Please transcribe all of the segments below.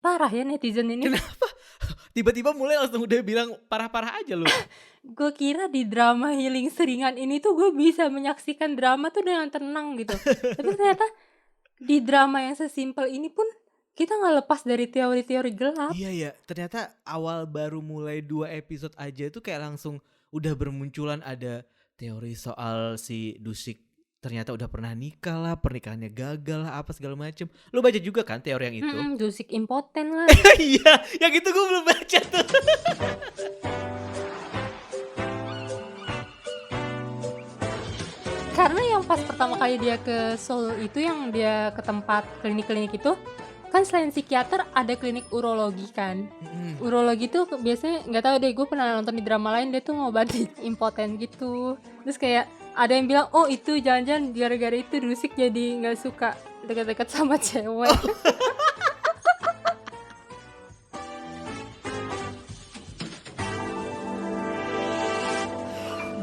Parah ya netizen ini. Kenapa? Tiba-tiba mulai langsung udah bilang parah-parah aja lu. Gue kira di drama healing seringan ini tuh gue bisa menyaksikan drama tuh dengan tenang gitu. Tapi ternyata di drama yang sesimpel ini pun kita nggak lepas dari teori-teori gelap. Iya ya, ternyata awal baru mulai 2 episode aja tuh kayak langsung udah bermunculan ada teori soal si Dusik ternyata udah pernah nikah lah, pernikahannya gagal lah, apa segala macem. Lu baca juga kan teori yang itu? Dusik impoten lah. Iya, yang itu gue belum baca tuh. Karena yang pas pertama kali dia ke Seoul itu, yang dia ke tempat klinik-klinik itu, kan selain psikiater ada klinik urologi kan. Urologi tuh biasanya nggak tahu deh, gue pernah nonton di drama lain dia tuh ngobatin impoten gitu. Terus kayak ada yang bilang, oh itu jangan-jangan gara-gara itu Dusik jadi nggak suka dekat-dekat sama cewek.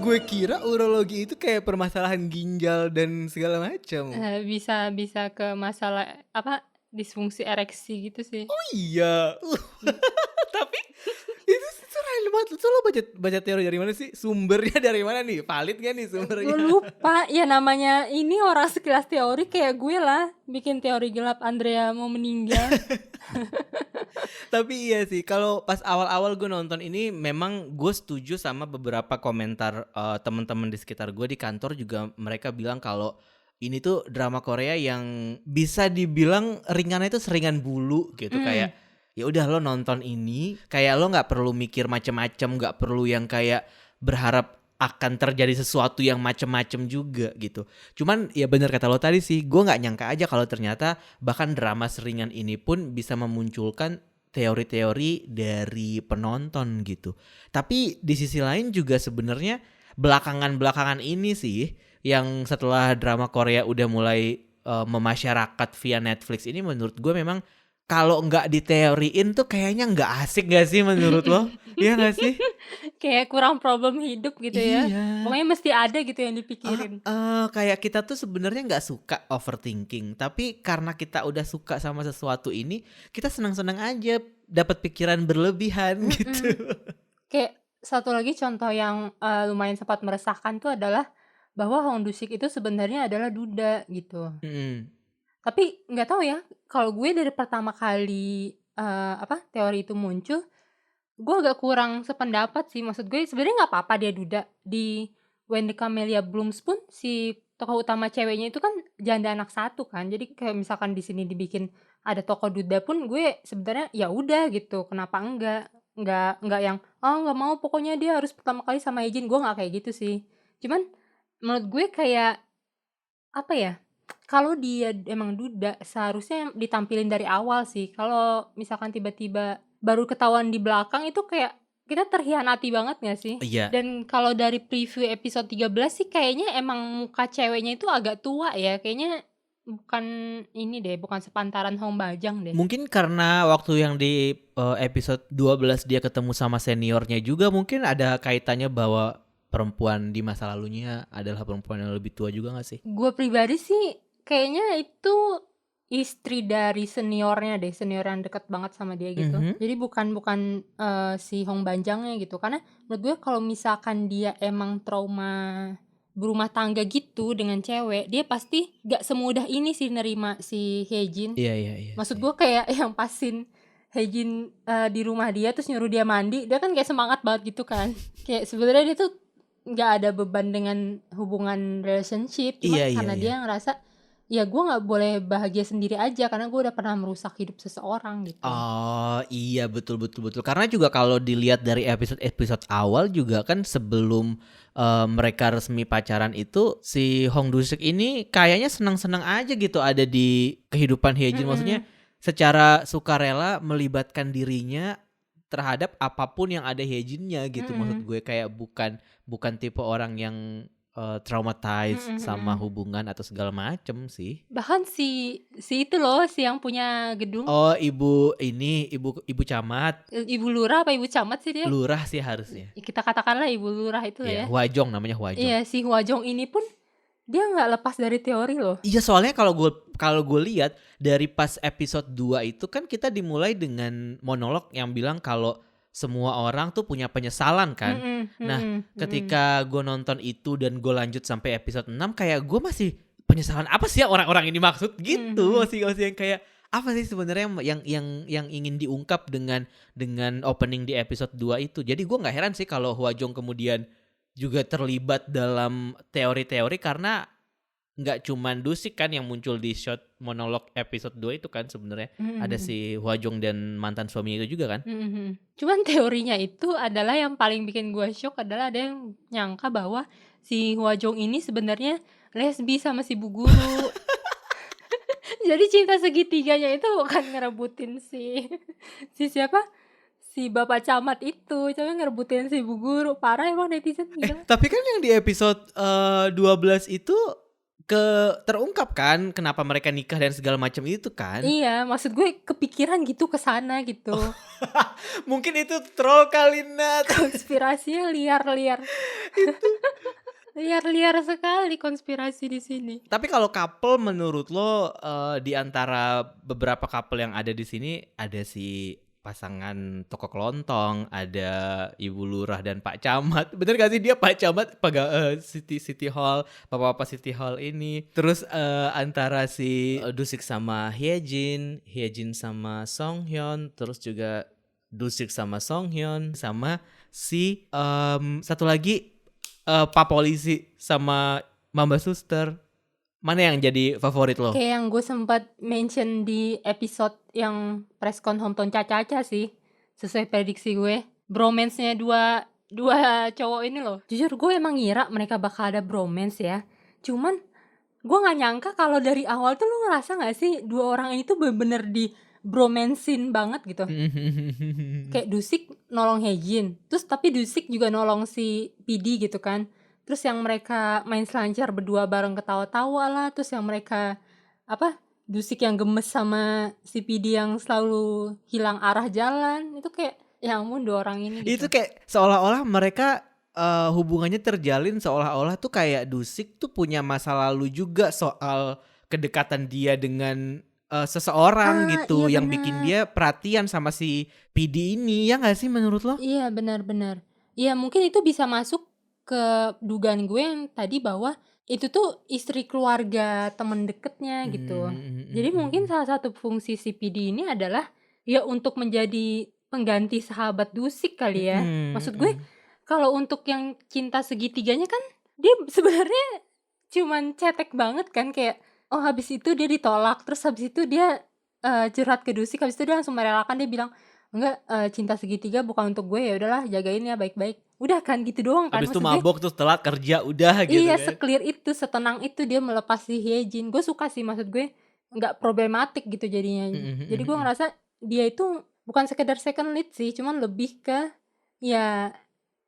Gue kira urologi itu kayak permasalahan ginjal dan segala macam. Bisa ke masalah apa, disfungsi ereksi gitu sih. Oh iya. Tapi itu random banget. So, lo baca teori dari mana sih? Sumbernya dari mana nih? Valid gak nih sumbernya? Gue lupa. Ya namanya ini orang sekilas teori kayak gue lah, bikin teori gelap Andrea mau meninggal. Tapi iya sih, kalau pas awal-awal gue nonton ini memang gue setuju sama beberapa komentar teman-teman di sekitar gue di kantor juga, mereka bilang kalau ini tuh drama Korea yang bisa dibilang ringannya itu seringan bulu gitu. Kayak ya udah lo nonton ini kayak lo nggak perlu mikir macem-macem, nggak perlu yang kayak berharap akan terjadi sesuatu yang macem-macem juga gitu. Cuman ya benar kata lo tadi sih, gue nggak nyangka aja kalau ternyata bahkan drama seringan ini pun bisa memunculkan teori-teori dari penonton gitu. Tapi di sisi lain juga sebenarnya belakangan ini sih yang setelah drama Korea udah mulai memasyarakat via Netflix ini, menurut gue memang kalau nggak diteoriin tuh kayaknya nggak asik gak sih menurut lo? Iya gak sih? Kayak kurang problem hidup gitu ya. Iya. Pokoknya mesti ada gitu yang dipikirin. Kayak kita tuh sebenarnya nggak suka overthinking, tapi karena kita udah suka sama sesuatu ini, kita senang-senang aja dapat pikiran berlebihan gitu. Kayak satu lagi contoh yang lumayan sempat meresahkan tuh adalah bahwa Hong Dusik itu sebenarnya adalah duda gitu. Tapi nggak tahu ya, kalau gue dari pertama kali teori itu muncul, gue agak kurang sependapat sih. Maksud gue sebenarnya nggak apa-apa dia duda. Di When the Camellia Blooms pun si tokoh utama ceweknya itu kan janda anak satu kan. Jadi kayak misalkan di sini dibikin ada tokoh duda pun, gue sebenarnya ya udah gitu. Kenapa enggak yang nggak mau, pokoknya dia harus pertama kali sama Hejin. Gue nggak kayak gitu sih. Cuman menurut gue kayak apa ya, kalau dia emang duda seharusnya ditampilin dari awal sih. Kalau misalkan tiba-tiba baru ketahuan di belakang, itu kayak kita terhianati banget gak sih? Iya. Dan kalau dari preview episode 13 sih kayaknya emang muka ceweknya itu agak tua ya. Kayaknya bukan sepantaran Hong Bajang deh. Mungkin karena waktu yang di episode 12 dia ketemu sama seniornya juga, mungkin ada kaitannya bahwa perempuan di masa lalunya adalah perempuan yang lebih tua juga gak sih? Gue pribadi sih kayaknya itu istri dari seniornya deh, senior yang deket banget sama dia gitu. Jadi bukan si Hong Banjangnya gitu. Karena menurut gue kalau misalkan dia emang trauma berumah tangga gitu dengan cewek, dia pasti gak semudah ini sih nerima si Hejin. Iya. Maksud gue kayak yang pasin Hejin di rumah dia terus nyuruh dia mandi, dia kan kayak semangat banget gitu kan. Kayak sebenarnya dia tuh nggak ada beban dengan hubungan relationship, cuma karena dia ngerasa ya gue nggak boleh bahagia sendiri aja karena gue udah pernah merusak hidup seseorang gitu. Oh iya, betul. Karena juga kalau dilihat dari episode awal juga kan, sebelum mereka resmi pacaran itu, si Hong Dusik ini kayaknya senang-senang aja gitu ada di kehidupan Hyejin. Maksudnya secara sukarela melibatkan dirinya terhadap apapun yang ada Hyejinnya gitu. Maksud gue kayak bukan tipe orang yang traumatized sama hubungan atau segala macem sih. Bahkan si itu loh, si yang punya gedung. Oh, ibu camat. Ibu lurah apa ibu camat sih dia? Lurah sih harusnya. Kita katakanlah ibu lurah itu ya. Hwajong namanya, Hwajong. Iya, si Hwajong ini pun dia nggak lepas dari teori loh. Iya, soalnya kalau kalau gue lihat dari pas episode 2 itu kan kita dimulai dengan monolog yang bilang kalau semua orang tuh punya penyesalan kan. Nah, ketika gue nonton itu dan gue lanjut sampai episode 6 kayak gue masih penyesalan apa sih ya orang-orang ini maksud gitu. Masih yang kayak apa sih sebenarnya yang ingin diungkap dengan opening di episode 2 itu. Jadi gue nggak heran sih kalau Hwajong kemudian juga terlibat dalam teori-teori karena nggak cuman Dusik kan yang muncul di shot monolog episode 2 itu kan sebenarnya ada si Hwajong dan mantan suaminya itu juga kan. Cuman teorinya itu adalah yang paling bikin gue shock adalah ada yang nyangka bahwa si Hwajong ini sebenarnya lesbi sama si Bu Guru. Jadi cinta segitiganya itu bukan ngerebutin si siapa? Si Bapak Camat itu, tapi ngerebutin si Bu Guru. Parah emang netizen gila. Tapi kan yang di episode 12 itu terungkap kan kenapa mereka nikah dan segala macam itu kan. Iya, maksud gue kepikiran gitu ke sana gitu. Mungkin itu troll kali Nat. Konspirasinya liar-liar. Liar-liar sekali konspirasi di sini. Tapi kalau couple menurut lo di antara beberapa couple yang ada di sini ada si pasangan toko kelontong, ada Ibu Lurah dan Pak Camat. Bener gak sih dia Pak Camat City Hall, Bapak-bapak City Hall ini. Terus antara si Dusik sama Hyejin sama Song Hyun, terus juga Dusik sama Song Hyun, sama si satu lagi Pak Polisi sama Mamba Suster. Mana yang jadi favorit lo? Kayak yang gue sempat mention di episode yang preskon Hometown Caca-Caca sih. Sesuai prediksi gue. Bromance-nya dua cowok ini loh. Jujur gue emang ngira mereka bakal ada bromance ya. Cuman gue gak nyangka kalau dari awal tuh lu ngerasa gak sih dua orang ini tuh bener-bener di bromancein banget gitu. Kayak Dusik nolong Hyejin. Terus tapi Dusik juga nolong si PD gitu kan. Terus yang mereka main selancar berdua bareng ketawa-tawa lah. Terus yang mereka Dusik yang gemes sama si PD yang selalu hilang arah jalan. Itu kayak ya ampun dua orang ini gitu. Itu kayak seolah-olah mereka hubungannya terjalin seolah-olah tuh kayak Dusik tuh punya masa lalu juga soal kedekatan dia dengan seseorang gitu. Iya yang bener. bikin dia perhatian sama si PD ini. Ya gak sih menurut lo? Iya benar-benar. Iya mungkin itu bisa masuk ke dugaan gue yang tadi bahwa itu tuh istri keluarga temen deketnya gitu. Jadi mungkin salah satu fungsi si PD ini adalah ya untuk menjadi pengganti sahabat Dusik kali ya. Maksud gue kalau untuk yang cinta segitiganya kan dia sebenarnya cuman cetek banget kan, kayak oh habis itu dia ditolak, terus habis itu dia curhat ke Dusik, habis itu dia langsung merelakan, dia bilang enggak, cinta segitiga bukan untuk gue, ya udahlah jagain ya baik-baik. Udah kan gitu doang kan. Habis itu maksud gue, mabok terus telat kerja udah gitu iya kan. se-clear itu, setenang itu dia melepas si Hyejin. Gue suka sih, maksud gue nggak problematik gitu jadinya. Jadi gue ngerasa dia itu bukan sekedar second lead sih, cuman lebih ke ya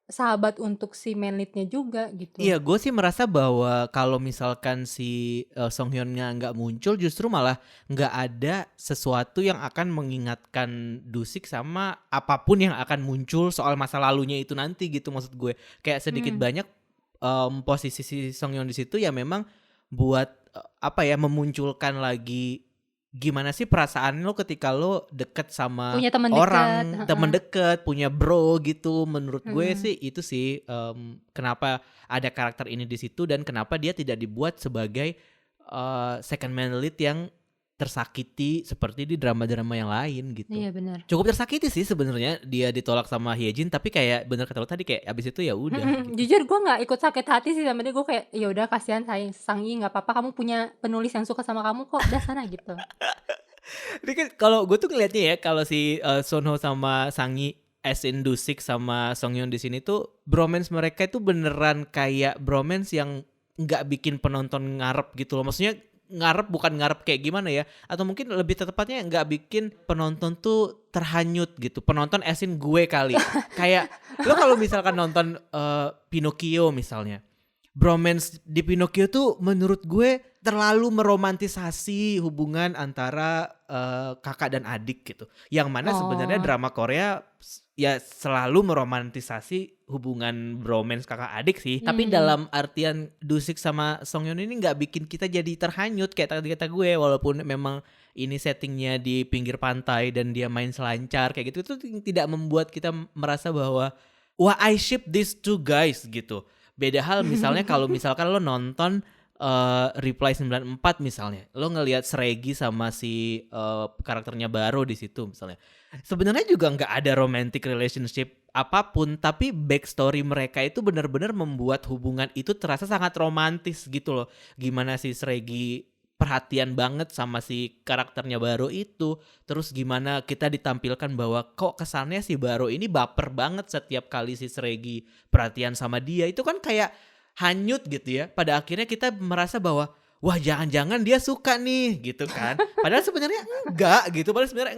sahabat untuk si main lead-nya juga gitu. Iya, gue sih merasa bahwa kalau misalkan si Song Hyun-nya nggak muncul, justru malah nggak ada sesuatu yang akan mengingatkan Dusik sama apapun yang akan muncul soal masa lalunya itu nanti gitu. Maksud gue kayak sedikit banyak posisi si Song Hyun di situ ya memang buat memunculkan lagi gimana sih perasaan lo ketika lo deket sama Punya teman orang, dekat, teman deket, punya bro gitu. Menurut gue sih itu sih kenapa ada karakter ini di situ dan kenapa dia tidak dibuat sebagai second man lead yang tersakiti seperti di drama-drama yang lain gitu. Iya benar. Cukup tersakiti sih sebenarnya dia ditolak sama Hyejin, tapi kayak bener kata lo tadi kayak abis itu ya udah. Gitu. Jujur gue nggak ikut sakit hati sih sama dia, gue kayak ya udah kasihan Sang-yi, nggak apa-apa, kamu punya penulis yang suka sama kamu kok, udah sana gitu. Jadi kan kalau gue tuh ngeliatnya ya kalau si Sonho sama Sang-yi as in Dusik sama Song Hyun di sini tuh bromance mereka itu beneran kayak bromance yang nggak bikin penonton ngarep gitu loh. Maksudnya ngarep bukan ngarep kayak gimana ya, atau mungkin lebih tepatnya nggak bikin penonton tuh terhanyut gitu. Penonton as in gue kali. Kayak lo kalau misalkan nonton Pinocchio misalnya, bromance di Pinocchio tuh menurut gue terlalu meromantisasi hubungan antara kakak dan adik gitu. Yang mana sebenarnya Oh. drama Korea ya selalu meromantisasi hubungan bromance kakak adik sih. Tapi dalam artian Dusik sama Songyeon ini nggak bikin kita jadi terhanyut kayak tadi kata gue, walaupun memang ini settingnya di pinggir pantai dan dia main selancar kayak gitu, itu tidak membuat kita merasa bahwa wah I ship these two guys gitu. Beda hal misalnya kalau misalkan lo nonton Reply 94 misalnya, lo ngelihat Sregi sama si karakternya Baro di situ misalnya. Sebenarnya juga nggak ada romantic relationship apapun, tapi backstory mereka itu benar-benar membuat hubungan itu terasa sangat romantis gitu loh. Gimana si Sregi perhatian banget sama si karakternya Baro itu. Terus gimana kita ditampilkan bahwa kok kesannya si Baro ini baper banget setiap kali si Sregi perhatian sama dia. Itu kan kayak hanyut gitu ya. Pada akhirnya kita merasa bahwa wah jangan-jangan dia suka nih gitu kan. Padahal sebenarnya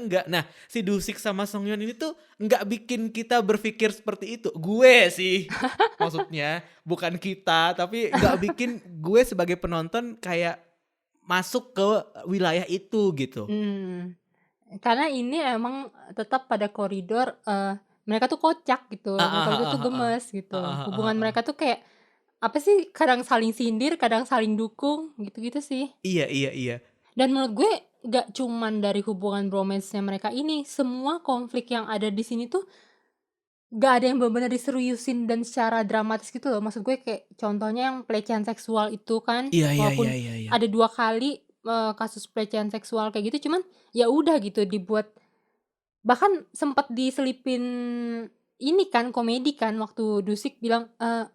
enggak. Nah si Dusik sama Songyeon ini tuh enggak bikin kita berpikir seperti itu. Gue sih maksudnya bukan kita, tapi enggak bikin gue sebagai penonton kayak masuk ke wilayah itu gitu. Karena ini emang tetap pada koridor mereka tuh kocak gitu, mereka tuh gemes gitu. Hubungan mereka tuh kayak apa sih, kadang saling sindir, kadang saling dukung, gitu-gitu sih. Iya. Dan menurut gue gak cuman dari hubungan bromance-nya mereka ini, semua konflik yang ada di sini tuh gak ada yang benar-benar diseriusin dan secara dramatis gitu loh. Maksud gue kayak contohnya yang pelecehan seksual itu kan, walaupun Iya. ada 2 kali kasus pelecehan seksual kayak gitu, cuman ya udah gitu dibuat, bahkan sempat diselipin ini kan komedi kan waktu Dusik bilang,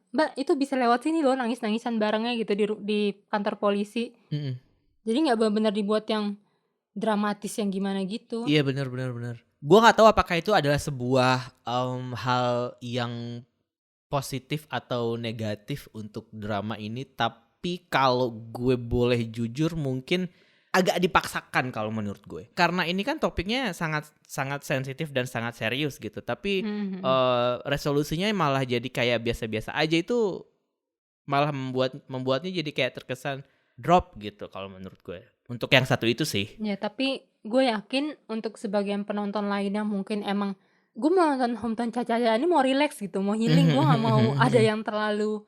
"Mbak itu bisa lewat sini loh nangis-nangisan barengnya," gitu di kantor polisi. Jadi nggak benar-benar dibuat yang dramatis yang gimana gitu. Iya benar. Gue nggak tahu apakah itu adalah sebuah hal yang positif atau negatif untuk drama ini, tapi kalau gue boleh jujur mungkin agak dipaksakan kalau menurut gue. Karena ini kan topiknya sangat sangat sensitif dan sangat serius gitu, tapi resolusinya malah jadi kayak biasa-biasa aja, itu malah membuatnya jadi kayak terkesan drop gitu kalau menurut gue. Untuk yang satu itu sih. Ya tapi gue yakin untuk sebagian penonton lainnya mungkin emang gue mau nonton Hometown Cha-Cha-Cha ini mau relax gitu, mau healing, gue nggak mau ada yang terlalu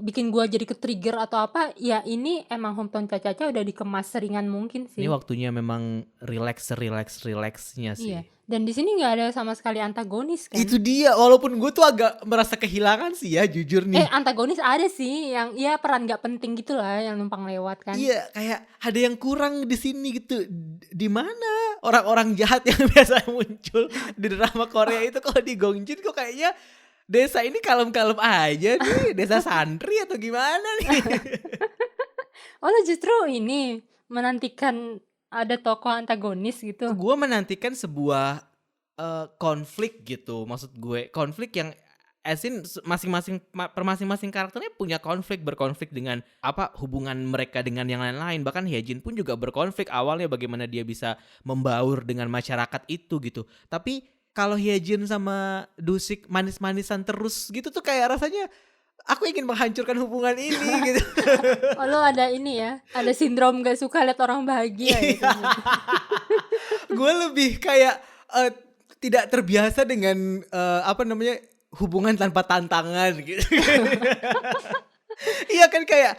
bikin gue jadi ke-trigger atau apa. Ya ini emang Hometown Cha-Cha-Cha udah dikemas seringan mungkin sih. Ini waktunya memang relaxnya sih. Iya. Dan di sini nggak ada sama sekali antagonis kan. Itu dia, walaupun gue tuh agak merasa kehilangan sih ya jujur nih. Antagonis ada sih yang peran nggak penting gitu lah yang numpang lewat kan. Iya, kayak ada yang kurang di sini gitu. Di mana orang-orang jahat yang biasa muncul di drama Korea itu, kalau di Gongjin kok kayaknya desa ini kalem-kalem aja nih, desa santri atau gimana nih? Oh lo justru ini menantikan ada tokoh antagonis gitu. Gue menantikan sebuah konflik gitu, maksud gue konflik yang masing-masing karakternya punya berkonflik dengan hubungan mereka dengan yang lain-lain. Bahkan Hyejin pun juga berkonflik awalnya bagaimana dia bisa membaur dengan masyarakat itu gitu. Tapi kalau Hyejin sama Dusik manis-manisan terus gitu tuh kayak rasanya aku ingin menghancurkan hubungan ini gitu. Oh lo ada ini ya, ada sindrom gak suka lihat orang bahagia gitu. Gue lebih kayak tidak terbiasa dengan hubungan tanpa tantangan gitu. Iya kan, kayak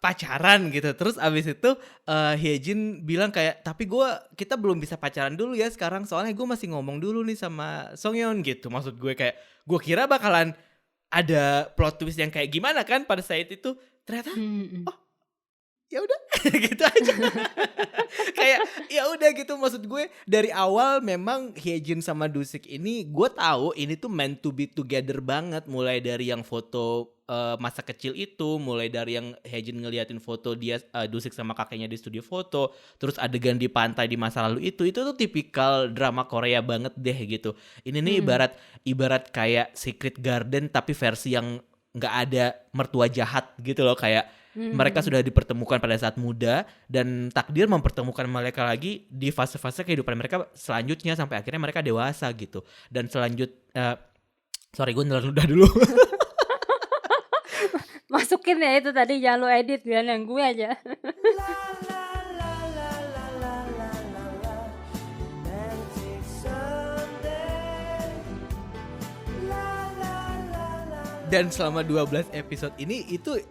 pacaran gitu. Terus abis itu Hyejin bilang kayak, tapi kita belum bisa pacaran dulu ya sekarang, soalnya gue masih ngomong dulu nih sama Songyeon gitu. Maksud gue kayak, gue kira bakalan ada plot twist yang kayak gimana kan pada saat itu, ternyata oh ya udah gitu aja. Kayak ya udah gitu. Maksud gue dari awal memang Hyejin sama Dusik ini gue tahu ini tuh meant to be together banget, mulai dari yang foto masa kecil itu, mulai dari yang Hyejin ngeliatin foto dia Dusik sama kakeknya di studio foto, terus adegan di pantai di masa lalu itu tuh tipikal drama Korea banget deh gitu. Ini nih ibarat kayak Secret Garden tapi versi yang nggak ada mertua jahat gitu loh. Kayak mereka sudah dipertemukan pada saat muda dan takdir mempertemukan mereka lagi di fase-fase kehidupan mereka selanjutnya sampai akhirnya mereka dewasa gitu. Dan sorry gue udah dulu. Masukin ya itu tadi, jangan lu edit, biar yang gue aja. Dan selama 12 episode ini itu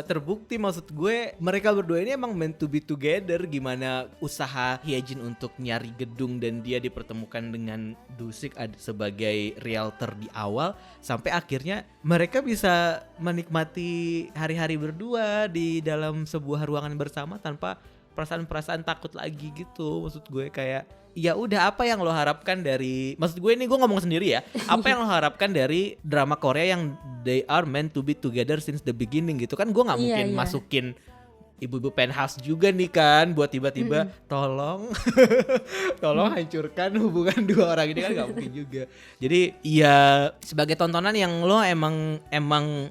terbukti, maksud gue mereka berdua ini emang meant to be together. Gimana usaha Hyejin untuk nyari gedung dan dia dipertemukan dengan Dusik sebagai realtor di awal, sampai akhirnya mereka bisa menikmati hari-hari berdua di dalam sebuah ruangan bersama tanpa perasaan-perasaan takut lagi gitu. Maksud gue kayak ya udah, apa yang lo harapkan dari, maksud gue ini gue ngomong sendiri ya, apa yang lo harapkan dari drama Korea yang they are meant to be together since the beginning gitu kan. Gue nggak mungkin masukin ibu-ibu penthouse juga nih kan buat tiba-tiba tolong hancurkan hubungan dua orang ini kan, nggak mungkin juga. Jadi ya sebagai tontonan yang lo emang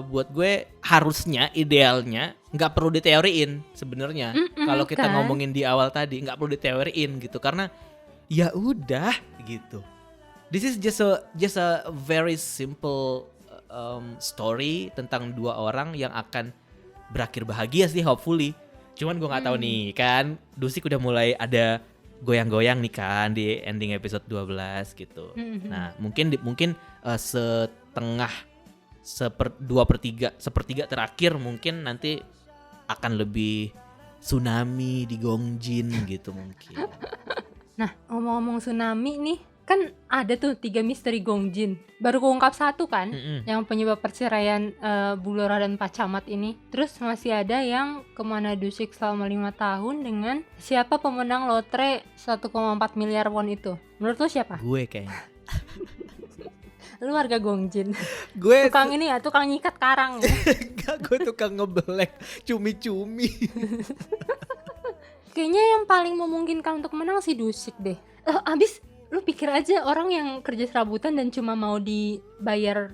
buat gue harusnya idealnya nggak perlu diteoriin sebenarnya. Kalau kita ngomongin di awal tadi nggak perlu diteoriin gitu, karena ya udah gitu. This is just a very simple story tentang dua orang yang akan berakhir bahagia sih, hopefully. Cuman gue nggak tahu nih kan, Dusik udah mulai ada goyang-goyang nih kan di ending episode 12 gitu. Nah mungkin setengah sepertiga terakhir mungkin nanti akan lebih tsunami di Gongjin gitu mungkin. Nah, ngomong-ngomong tsunami nih, kan ada tuh 3 misteri Gongjin. Baru keungkap 1 kan, yang penyebab perceraian Bulora dan Pak Camat ini. Terus masih ada yang kemana Dusik selama 5 tahun dengan siapa pemenang lotre 1,4 miliar won itu. Menurut lo siapa? Gue kayaknya. Lu warga Gongjin. Gue tukang ini ya, tukang nyikat karang ya. Enggak, gue tukang ngebelek cumi-cumi. Kayaknya yang paling memungkinkan untuk menang si Dusik deh. Abis lu pikir aja, orang yang kerja serabutan dan cuma mau dibayar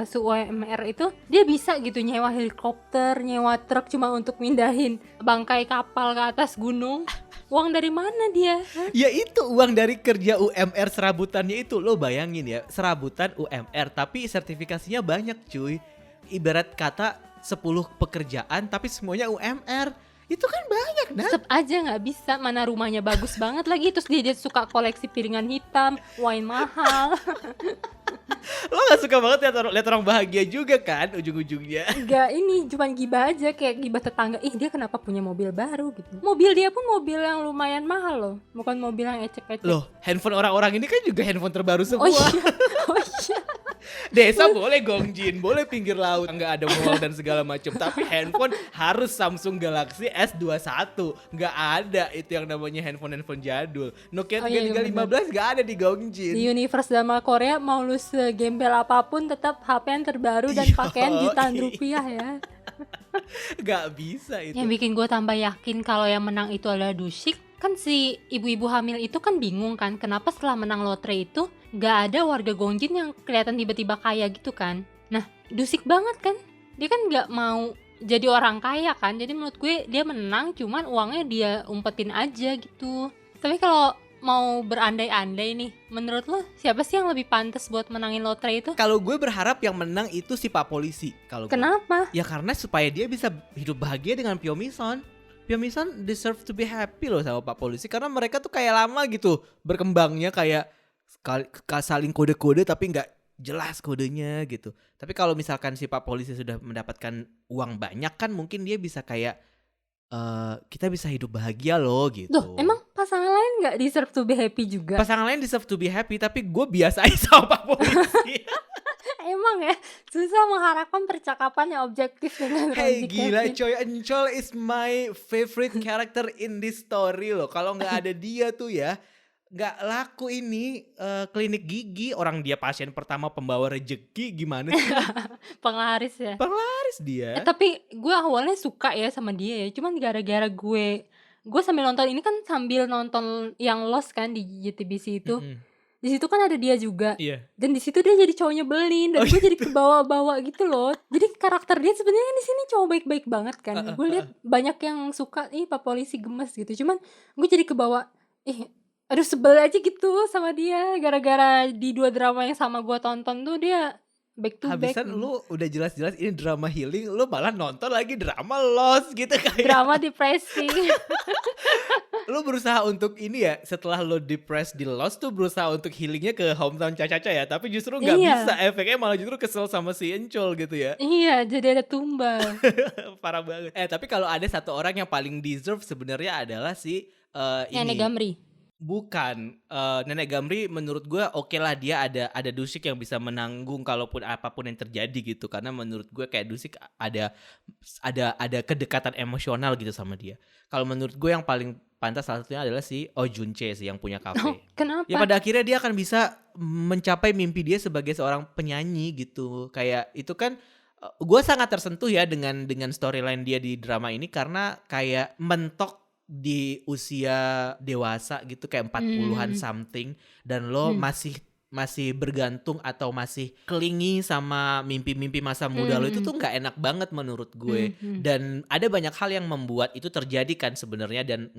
UMR itu, dia bisa gitu nyewa helikopter, nyewa truk cuma untuk mindahin bangkai kapal ke atas gunung. Uang dari mana dia? Ya itu uang dari kerja UMR serabutannya itu. Lo bayangin ya, serabutan UMR tapi sertifikasinya banyak cuy. Ibarat kata 10 pekerjaan tapi semuanya UMR. Itu kan banyak, nah. Tetep aja gak bisa, mana rumahnya bagus banget lagi. Terus dia suka koleksi piringan hitam, wine mahal. Lo gak suka banget lihat orang bahagia juga kan ujung-ujungnya. Enggak, ini cuma gibah aja, kayak gibah tetangga. Dia kenapa punya mobil baru gitu. Mobil dia pun mobil yang lumayan mahal loh, bukan mobil yang ecek-ecek. Loh, handphone orang-orang ini kan juga handphone terbaru semua. Oh iya. Desa boleh Gongjin, boleh pinggir laut, nggak ada mall dan segala macam, tapi handphone harus Samsung Galaxy S21. Nggak ada itu yang namanya handphone jadul. Nokia 3315 nggak ada di Gongjin. Di universe drama Korea mau lu segembel apapun tetap HP yang terbaru dan pakaian jutaan rupiah ya. Nggak bisa itu. Yang bikin gue tambah yakin kalau yang menang itu adalah Dusik, kan si ibu-ibu hamil itu kan bingung kan kenapa setelah menang lotre itu gak ada warga Gongjin yang kelihatan tiba-tiba kaya gitu kan. Nah Dusik banget kan, dia kan gak mau jadi orang kaya kan. Jadi menurut gue dia menang, cuman uangnya dia umpetin aja gitu. Tapi kalau mau berandai-andai nih, menurut lo siapa sih yang lebih pantas buat menangin lotre itu? Kalau gue berharap yang menang itu si Pak Polisi. Kenapa? Ya karena supaya dia bisa hidup bahagia dengan Pyeongmison. Pyeongmison deserve to be happy loh sama Pak Polisi, karena mereka tuh kayak lama gitu berkembangnya, kayak saling kode-kode tapi nggak jelas kodenya gitu. Tapi kalau misalkan si Pak Polisi sudah mendapatkan uang banyak kan mungkin dia bisa kayak kita bisa hidup bahagia loh gitu. Loh, emang pasangan lain nggak deserve to be happy juga? Pasangan lain deserve to be happy, tapi gue biasa aja sama Pak Polisi. Emang ya, susah mengharapkan percakapan yang objektif dengan Hey Randy gila Kevin. coy, Encol is my favorite character in this story loh. Kalau nggak ada dia tuh ya nggak laku ini klinik gigi. Orang dia pasien pertama pembawa rejeki, gimana sih? Penglaris ya. Penglaris dia. Tapi gue awalnya suka ya sama dia ya, cuman gara-gara gue sambil nonton ini kan sambil nonton yang Lost kan di JTBC itu. Di situ kan ada dia juga. Iya. Dan di situ dia jadi cowok nyebelin dan gue jadi kebawa-bawa gitu loh. Jadi karakter dia sebenarnya di sini cowok baik-baik banget kan. Gue lihat banyak yang suka Pak Polisi gemes gitu. Cuman gue jadi kebawa aduh sebel aja gitu sama dia. Gara-gara di 2 drama yang sama gue tonton tuh dia back to back. Habisan lu udah jelas-jelas ini drama healing, lu malah nonton lagi drama lost gitu kayak. Drama depresi. Lu berusaha untuk ini ya, setelah lu depressed di Lost tuh berusaha untuk healingnya ke Hometown Cha-Cha-Cha ya, tapi justru nggak bisa, Iya, efeknya malah justru kesel sama si Encol gitu ya. iya, jadi ada tumbal. Parah banget. Tapi kalau ada satu orang yang paling deserve sebenarnya adalah si Nenek ini. Gamri. Bukan, Nenek Gamri menurut gue oke lah, dia ada Dusik yang bisa menanggung kalaupun apapun yang terjadi gitu, karena menurut gue kayak Dusik ada kedekatan emosional gitu sama dia. Kalau menurut gue yang paling pantas salah satunya adalah si Oh Jun-chae sih yang punya Oh, kafe. Ya kenapa? pada akhirnya dia akan bisa mencapai mimpi dia sebagai seorang penyanyi gitu. Kayak itu kan gue sangat tersentuh ya dengan storyline dia di drama ini, karena kayak mentok di usia dewasa gitu kayak 40-an Hmm, something, dan lo hmm, masih bergantung atau masih kelingi sama mimpi-mimpi masa muda lo, itu hmm, tuh nggak enak banget menurut hmm, gue. hmm. Dan ada banyak hal yang membuat itu terjadi kan sebenarnya, dan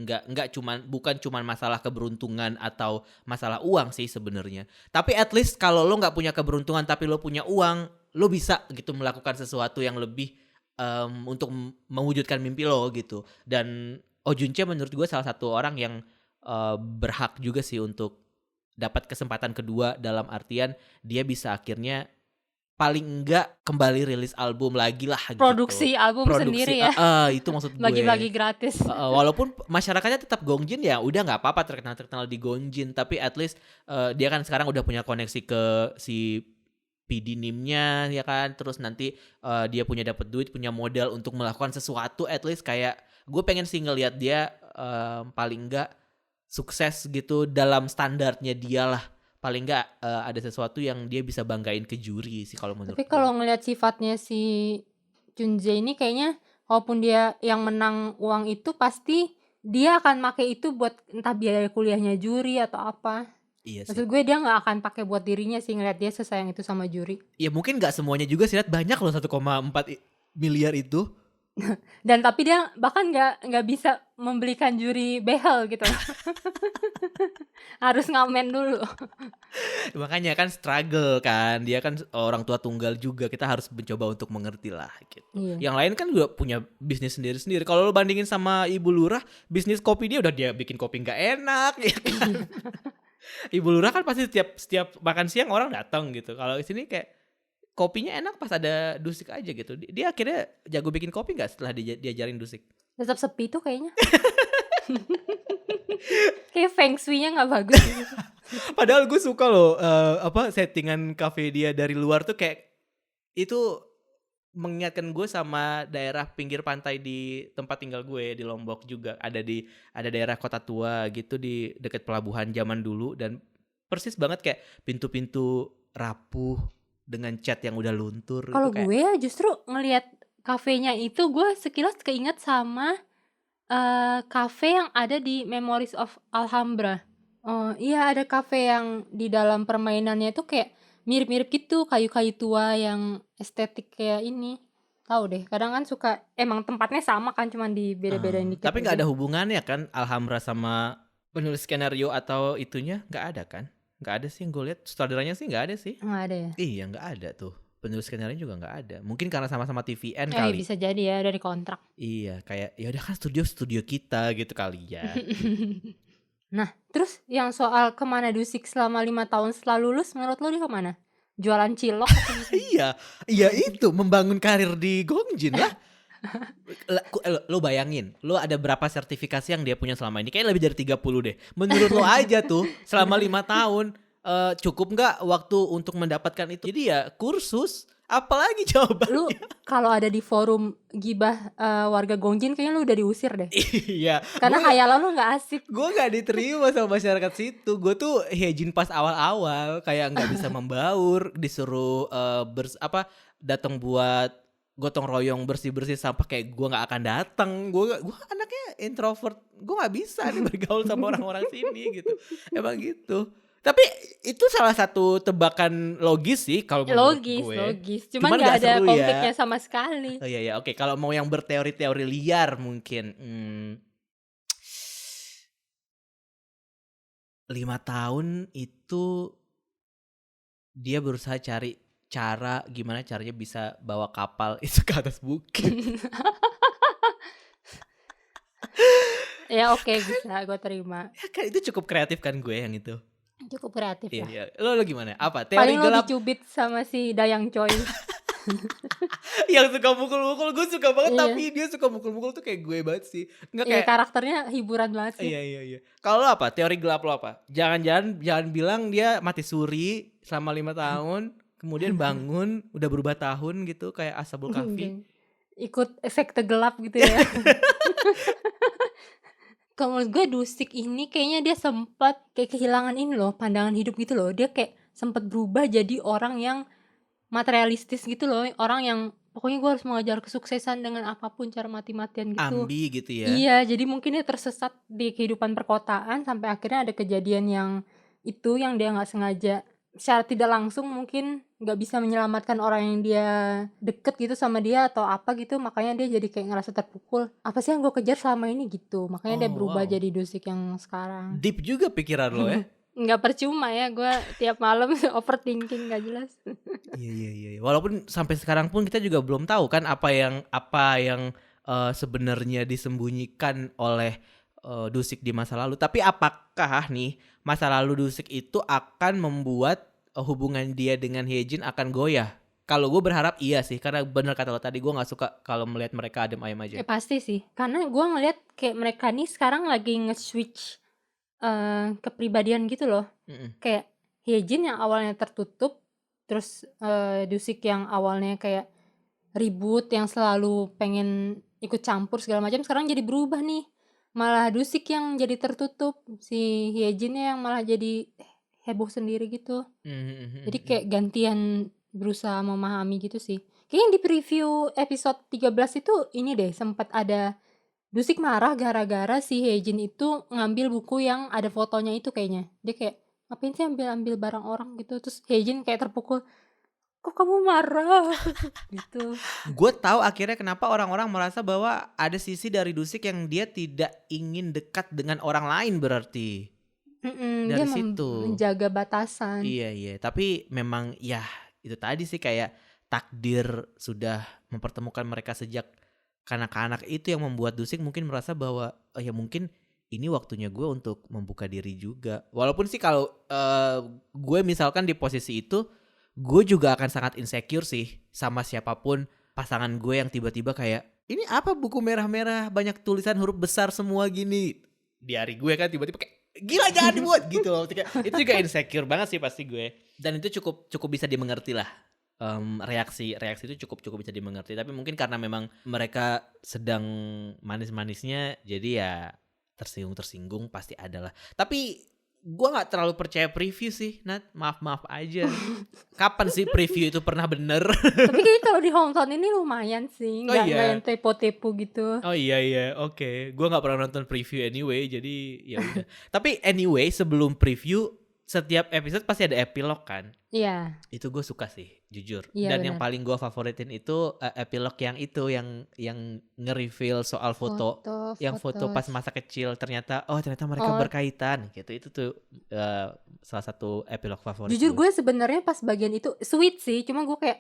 bukan cuman masalah keberuntungan atau masalah uang sih sebenarnya. Tapi at least kalau lo nggak punya keberuntungan tapi lo punya uang, lo bisa gitu melakukan sesuatu yang lebih untuk mewujudkan mimpi lo gitu. Dan Oh Jun-chae menurut gue salah satu orang yang berhak juga sih untuk dapat kesempatan kedua, dalam artian dia bisa akhirnya paling enggak kembali rilis album lagi lah gitu. Produksi album Produksi, sendiri ya, itu maksud bagi-bagi gue. gratis. Walaupun masyarakatnya tetap Gongjin ya, udah nggak apa-apa terkenal di Gongjin, tapi at least dia kan sekarang udah punya koneksi ke si PD NIM-nya ya kan, terus nanti dia punya dapat duit, punya modal untuk melakukan sesuatu, at least kayak gue pengen sih ngeliat dia paling enggak sukses gitu dalam standarnya dia lah, paling enggak ada sesuatu yang dia bisa banggain ke juri sih kalau menurut Tapi gue. kalau ngelihat sifatnya si Junjae ini kayaknya walaupun dia yang menang uang itu pasti dia akan make itu buat entah biaya kuliahnya juri atau apa. Iya sih. Maksud gue dia nggak akan pakai buat dirinya sih, ngeliat dia sesayang itu sama juri. Ya mungkin nggak semuanya juga sih, lihat banyak loh 1,4 miliar itu. Dan tapi dia bahkan nggak bisa membelikan juri behel gitu loh. Harus ngamen dulu. Makanya kan struggle kan, dia kan orang tua tunggal juga, kita harus mencoba untuk mengerti lah gitu. Iya. Yang lain kan juga punya bisnis sendiri-sendiri. Kalau lo bandingin sama Ibu Lurah, bisnis kopi dia udah dia bikin kopi nggak enak ya kan. Ibu Lurah kan pasti setiap makan siang orang datang gitu. Kalau di sini kayak kopinya enak pas ada Dusik aja gitu. Dia akhirnya jago bikin kopi nggak setelah diajarin Dusik? Tetap sepi tuh kayaknya. Kayak feng shui-nya nggak bagus gitu. Padahal gue suka loh settingan kafe dia dari luar tuh kayak itu mengingatkan gue sama daerah pinggir pantai di tempat tinggal gue di Lombok juga. Ada daerah Kota Tua gitu di dekat pelabuhan zaman dulu, dan persis banget kayak pintu-pintu rapuh dengan cat yang udah luntur itu Kalau kayak. gue ya justru ngelihat kafenya itu gue sekilas keinget sama kafe yang ada di Memories of Alhambra. Oh iya, ada kafe yang di dalam permainannya itu kayak mirip-mirip gitu, kayu-kayu tua yang estetik kayak ini. Tahu deh, kadang kan suka emang tempatnya sama kan, cuman dibeda-bedain dikit Tapi nggak aja. ada hubungannya kan Alhambra sama penulis skenario atau itunya, nggak ada kan? Nggak ada sih yang gue lihat, sutradaranya sih nggak ada sih. Nggak ada ya? Iya nggak ada tuh, penulis skenario juga nggak ada. Mungkin karena sama-sama TVN Eh, kali. bisa jadi ya dari kontrak. Iya kayak ya udah kan studio kita gitu kali ya. Nah, terus yang soal kemana Dusik selama 5 tahun setelah lulus, menurut lo dia kemana? Jualan cilok atau gimana? Iya itu membangun karir di Gongjin lah. Lo bayangin, lo ada berapa sertifikasi yang dia punya selama ini? Kayaknya lebih dari 30 deh. Menurut lo aja tuh selama 5 tahun cukup nggak waktu untuk mendapatkan itu? Jadi ya kursus, apalagi coba. Lu kalau ada di forum gibah warga Gongjin kayaknya lu udah diusir deh. Iya, Karena hayalan lu nggak asik. gue nggak diterima sama masyarakat situ. Gue tuh hejin pas awal-awal kayak nggak bisa membaur, disuruh datang buat gotong royong bersih-bersih sampah, kayak gue nggak akan datang. Gue anaknya introvert, gue nggak bisa nih bergaul sama orang-orang sini gitu. Emang gitu. Tapi itu salah satu tebakan logis sih kalau menurut gue. Logis. Cuman nggak nggak ada seru konfliknya ya. sama sekali. Oh iya oke. Kalau mau yang berteori-teori liar mungkin 5 tahun itu dia berusaha cari gimana caranya bisa bawa kapal itu ke atas bukit. Ya oke, bisa gue terima. Ya kan itu cukup kreatif kan gue yang itu. Cukup kreatif Iya lah. iya. Lo gimana? Apa? Teori Paling lo gelap dicubit sama si Dayang Choi. yang suka mukul-mukul, gue suka banget Iya. tapi dia suka mukul-mukul tuh kayak gue banget sih. Enggak Iya, kayak karakternya hiburan banget sih. iya. Kalau lo apa? Teori gelap lo apa? Jangan bilang dia mati suri selama 5 tahun, kemudian bangun udah berubah tahun gitu kayak Ashabul Kahfi. Ikut sekte gelap gitu ya. Kalau menurut gue Dusik ini kayaknya dia sempat kayak kehilangan ini loh, pandangan hidup gitu loh. Dia kayak sempat berubah jadi orang yang materialistis gitu loh, orang yang pokoknya gue harus mengejar kesuksesan dengan apapun cara mati-matian gitu. Ambi gitu ya. Iya, jadi mungkin dia tersesat di kehidupan perkotaan sampai akhirnya ada kejadian yang itu yang dia nggak sengaja secara tidak langsung mungkin nggak bisa menyelamatkan orang yang dia deket gitu sama dia atau apa gitu, makanya dia jadi kayak ngerasa terpukul. Apa sih yang gue kejar selama ini gitu, makanya dia Oh, berubah wow. jadi Dusik yang sekarang. Deep juga pikiran lo ya. Nggak percuma ya gue tiap malam overthinking gak jelas. Iya. Walaupun sampai sekarang pun kita juga belum tahu kan apa yang sebenarnya disembunyikan oleh Dusik di masa lalu. Tapi apakah nih masa lalu Dusik itu akan membuat hubungan dia dengan Hyejin akan goyah? Kalau gue berharap iya sih, karena bener kata lo tadi, gue nggak suka kalau melihat mereka adem ayem aja. Pasti sih, karena gue ngeliat kayak mereka nih sekarang lagi nge-switch kepribadian gitu loh. Kayak Hyejin yang awalnya tertutup, terus Dusik yang awalnya kayak ribut, yang selalu pengen ikut campur segala macam, sekarang jadi berubah nih. Malah Dusik yang jadi tertutup, si Hyejinnya yang malah jadi heboh sendiri gitu. Jadi kayak gantian berusaha memahami gitu sih. Kayaknya di preview episode 13 itu ini deh, sempat ada Dusik marah gara-gara si Hyejin itu ngambil buku yang ada fotonya itu kayaknya. Dia kayak, ngapain sih ambil-ambil barang orang gitu. Terus Hyejin kayak terpukul, kok kamu marah? Gitu. Gue tahu akhirnya kenapa orang-orang merasa bahwa ada sisi dari Dusik yang dia tidak ingin dekat dengan orang lain berarti. Dia Dari situ. menjaga batasan. Iya. Tapi memang ya itu tadi sih kayak takdir sudah mempertemukan mereka sejak kanak-kanak itu yang membuat Dusik mungkin merasa bahwa ya mungkin ini waktunya gue untuk membuka diri juga. Walaupun sih kalau gue misalkan di posisi itu, gue juga akan sangat insecure sih sama siapapun pasangan gue yang tiba-tiba kayak, ini apa buku merah-merah banyak tulisan huruf besar semua gini. Di hari gue kan tiba-tiba kayak, gila jangan dibuat gitu loh. Itu juga insecure banget sih pasti gue. Dan itu cukup bisa dimengerti lah. Reaksi itu cukup bisa dimengerti. Tapi mungkin karena memang mereka sedang manis-manisnya, jadi ya tersinggung pasti ada lah. Tapi gue nggak terlalu percaya preview sih, Nat. Maaf aja. Kapan sih preview itu pernah bener? Tapi kayaknya kalau di hometown ini lumayan sih, nggak yang tepo-tepo gitu. Oh iya, oke. Gue nggak pernah nonton preview anyway, jadi ya udah. Tapi anyway, sebelum preview setiap episode pasti ada epilog kan? Iya. Itu gue suka sih, jujur. Iya, Dan bener. yang paling gue favoritin itu epilog yang nge-reveal soal foto. Yang foto pas masa kecil ternyata mereka berkaitan gitu. Itu tuh salah satu epilog favorit. Jujur gue sebenarnya pas bagian itu sweet sih, cuma gue kayak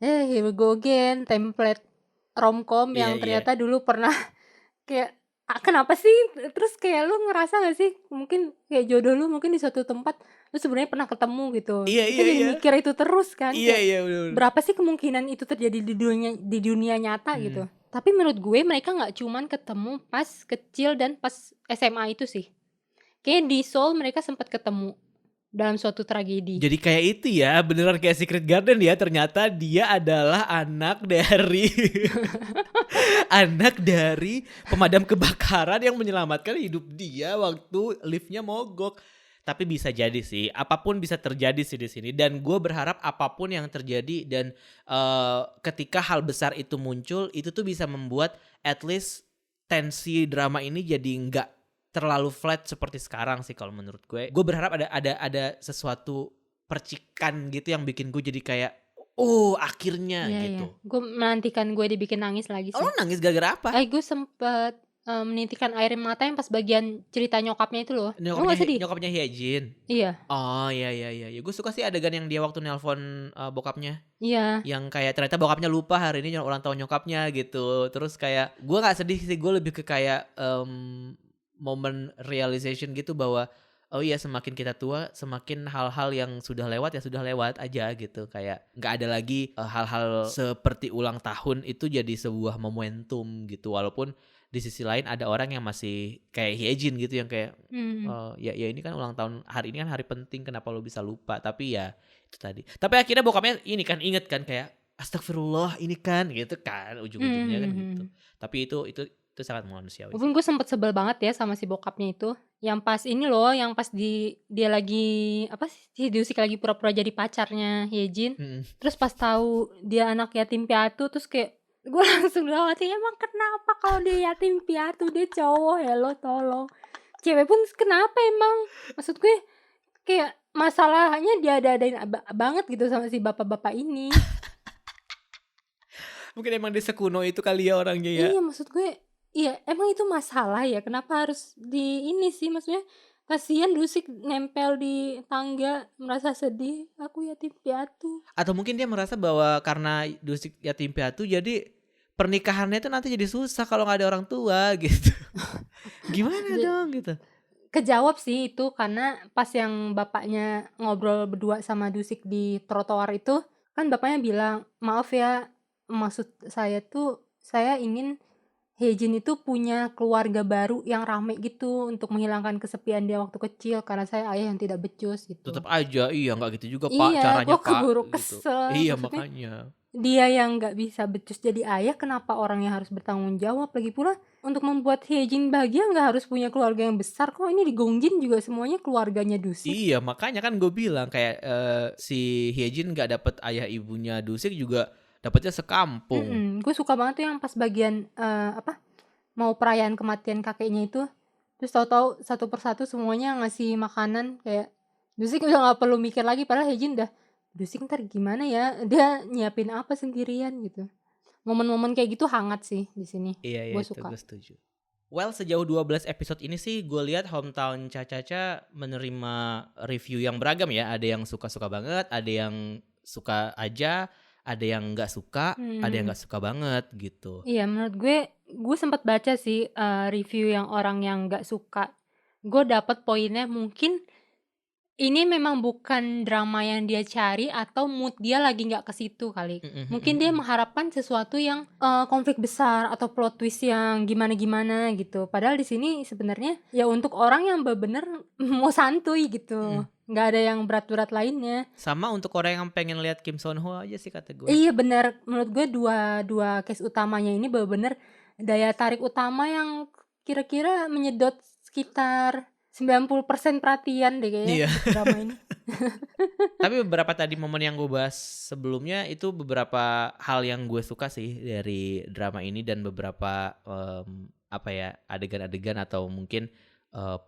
here we go again, template romcom yang ternyata dulu pernah kayak kenapa sih? Terus kayak lu ngerasa gak sih mungkin kayak jodoh lu mungkin di suatu tempat lu sebenarnya pernah ketemu gitu. Iya. Jadi mikir itu terus kan. Iya, bener. Berapa sih kemungkinan itu terjadi di dunia nyata gitu. Tapi menurut gue mereka gak cuman ketemu pas kecil dan pas SMA itu sih. Kayaknya di Seoul mereka sempat ketemu dalam suatu tragedi. Jadi kayak itu ya, beneran kayak Secret Garden ya. Ternyata dia adalah anak dari pemadam kebakaran yang menyelamatkan hidup dia waktu liftnya mogok. Tapi bisa jadi sih, apapun bisa terjadi sih di sini. Dan gue berharap apapun yang terjadi dan ketika hal besar itu muncul, itu tuh bisa membuat at least tensi drama ini jadi nggak terlalu flat seperti sekarang sih kalau menurut gue. Gue berharap ada sesuatu percikan gitu yang bikin gue jadi kayak akhirnya gitu. Gue menantikan gue dibikin nangis lagi sih. Lo nangis gara-gara apa? Gue sempet menitikan air mata yang pas bagian cerita nyokapnya itu loh. Lu Nyokapnya nggak sedih? nyokapnya Hyejin. Iya Oh, iya iya iya. Ya, gue suka sih adegan yang dia waktu nelpon bokapnya. iya. Yang kayak ternyata bokapnya lupa hari ini ulang tahun nyokapnya gitu. Terus kayak gue nggak sedih sih, gue lebih ke kayak momen realization gitu bahwa oh iya, semakin kita tua semakin hal-hal yang sudah lewat ya sudah lewat aja gitu. Kayak nggak ada lagi hal-hal seperti ulang tahun itu jadi sebuah momentum gitu. Walaupun di sisi lain ada orang yang masih kayak Hyejin gitu yang kayak ya ini kan ulang tahun, hari ini kan hari penting, kenapa lo bisa lupa. Tapi ya itu tadi. Tapi akhirnya bokapnya ini kan inget kan kayak astagfirullah ini kan gitu kan ujung-ujungnya kan gitu. Mhm. Tapi itu sangat manusiawi sih. Walaupun gue sempet sebel banget ya sama si bokapnya itu. Yang pas ini loh, yang pas dia lagi apa sih, si Dusik lagi pura-pura jadi pacarnya Hyejin. Mm-mm. Terus pas tahu dia anak yatim piatu, terus kayak gue langsung dalam hati, emang kenapa kalau dia yatim piatu, dia cowok ya lo tolong. Cewek pun kenapa emang? Maksud gue kayak masalahnya dia ada-adain banget gitu sama si bapak-bapak ini. Mungkin emang dia sekuno itu kali ya orangnya ya. Iya maksud gue, iya emang itu masalah ya, kenapa harus di ini sih, maksudnya kasihan Dusik nempel di tangga merasa sedih, aku yatim piatu. Atau mungkin dia merasa bahwa karena Dusik yatim piatu jadi pernikahannya itu nanti jadi susah kalau nggak ada orang tua gitu. Gimana dong gitu. Kejawab sih itu karena pas yang bapaknya ngobrol berdua sama Dusik di trotoar itu, kan bapaknya bilang, maaf ya, maksud saya tuh saya ingin Hyejin itu punya keluarga baru yang rame gitu untuk menghilangkan kesepian dia waktu kecil karena saya ayah yang tidak becus gitu. Tetap aja iya nggak gitu juga Pak Iya, caranya gue Pak keburu gitu. kesel. Iya Maksudnya makanya. dia yang nggak bisa becus jadi ayah, kenapa orang yang harus bertanggung jawab? Lagi pula untuk membuat Hyejin bahagia nggak harus punya keluarga yang besar kok. Ini di Gongjin juga semuanya keluarganya Dusik. Iya makanya kan gue bilang kayak si Hyejin nggak dapet ayah ibunya Dusik juga dapetnya sekampung. Gue suka banget tuh yang pas bagian apa mau perayaan kematian kakeknya itu, terus tahu-tahu satu persatu semuanya ngasih makanan, kayak Dusik udah nggak perlu mikir lagi, padahal Hyejin udah, Dusik ntar gimana ya, dia nyiapin apa sendirian gitu. Momen-momen kayak gitu hangat sih di sini. Iya Gue itu suka. gue setuju. Well, sejauh 12 episode ini sih gue lihat Hometown Cha-Cha-Cha menerima review yang beragam ya. Ada yang suka-suka banget, ada yang suka aja, ada yang nggak suka, ada yang nggak suka banget gitu. Iya, menurut gue sempat baca sih review yang orang yang nggak suka. Gue dapet poinnya mungkin ini memang bukan drama yang dia cari atau mood dia lagi nggak ke situ kali. Mungkin dia mengharapkan sesuatu yang konflik besar atau plot twist yang gimana-gimana gitu. Padahal di sini sebenarnya ya untuk orang yang bener-bener mau santuy gitu. Nggak ada yang berat-berat lainnya. Sama untuk orang yang pengen lihat Kim Son Ho aja sih kata gue. Iya benar, menurut gue dua case utamanya ini bener-bener daya tarik utama yang kira-kira menyedot sekitar 90% perhatian deh kayaknya drama ini. Tapi beberapa tadi momen yang gue bahas sebelumnya itu beberapa hal yang gue suka sih dari drama ini, dan beberapa apa ya adegan-adegan atau mungkin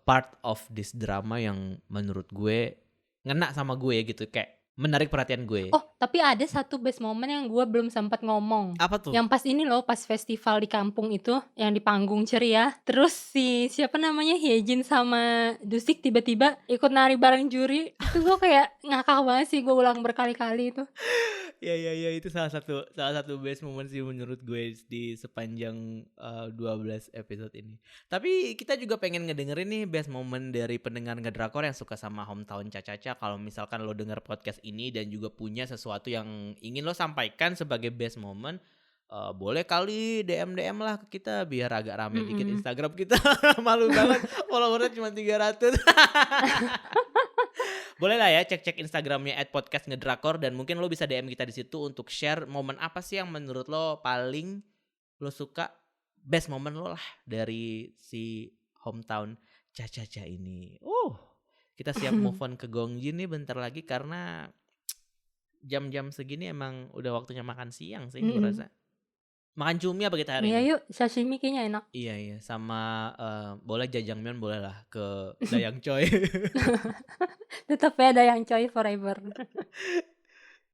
part of this drama yang menurut gue ngena sama gue gitu, kayak menarik perhatian gue. Oh, tapi ada satu best moment yang gue belum sempat ngomong. Apa tuh? Yang pas ini loh, pas festival di kampung itu, yang di panggung ceria. Terus si siapa namanya Hyejin sama Dusik tiba-tiba ikut nari bareng juri. Itu gue kayak ngakak banget sih, gue ulang berkali-kali itu. Ya itu salah satu best moment sih menurut gue di sepanjang 12 episode ini. Tapi kita juga pengen ngedengerin nih best moment dari pendengar ngedrakor yang suka sama Hometown Cha-Cha-Cha. Kalau misalkan lo denger podcast ini dan juga punya sesuatu yang ingin lo sampaikan sebagai best moment, boleh kali DM lah ke kita biar agak rame dikit Instagram kita. Malu banget followernya cuma 300. Boleh lah ya cek Instagramnya @podcastngedrakor, dan mungkin lo bisa DM kita di situ untuk share momen apa sih yang menurut lo paling lo suka, best moment lo lah dari si Hometown Cha-Cha-Cha ini. Kita siap move on ke Gongjin nih bentar lagi karena jam-jam segini emang udah waktunya makan siang sih gue rasa. Makan cumi apa kita hari Iya ini? yuk, sashimi kayaknya enak. Iya sama boleh jajangmyeon boleh lah ke Dayang Choi. Tetap ya Dayang Choi forever.